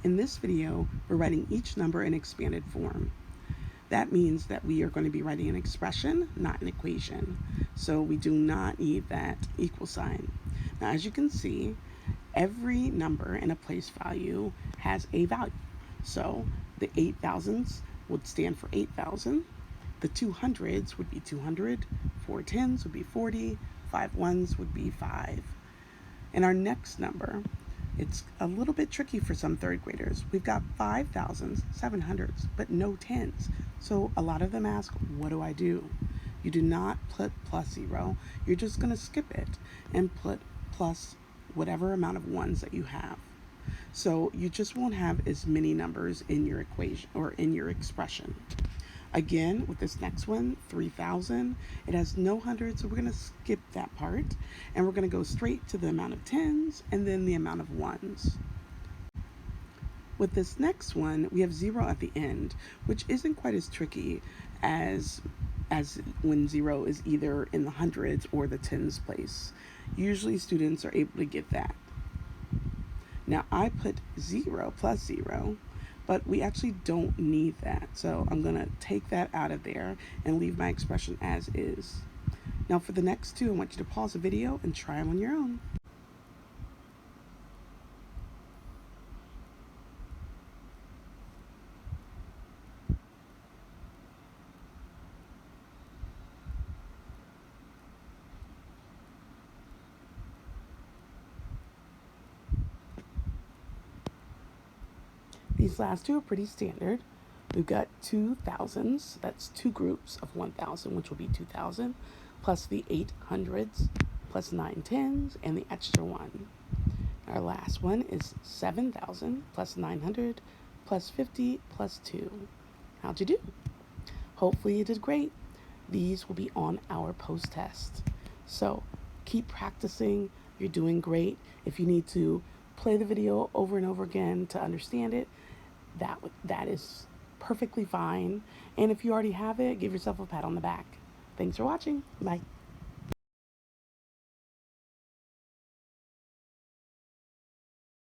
In this video, we're writing each number in expanded form. That means that we are going to be writing an expression, not an equation. So we do not need that equal sign. Now, as you can see, every number in a place value has a value. So the 8,000s would stand for 8,000. The 200s would be 200. 4 10s would be 40. 5 1s would be 5. And our next number, it's a little bit tricky for some third graders. We've got 5,700s, but no 10s. So a lot of them ask, what do I do? You do not put plus 0. You're just going to skip it and put plus whatever amount of ones that you have. So you just won't have as many numbers in your equation or in your expression. Again, with this next one, 3,000, it has no hundreds, so we're going to skip that part, and we're going to go straight to the amount of tens and then the amount of ones. With this next one, we have 0 at the end, which isn't quite as tricky as when 0 is either in the hundreds or the tens place. Usually students are able to get that. Now I put 0 plus 0, but we actually don't need that. So I'm going to take that out of there and leave my expression as is. Now for the next two, I want you to pause the video and try them on your own. These last two are pretty standard. We've got 2,000s, that's two groups of 1,000, which will be 2,000, plus the 800s, plus 9 10s, and the extra one. Our last one is 7,000, plus 900, plus 50, plus 2. How'd you do? Hopefully you did great. These will be on our post-test. So keep practicing. You're doing great. If you need to play the video over and over again to understand it, that is perfectly fine. And if you already have it, give yourself a pat on the back. Thanks for watching. Bye.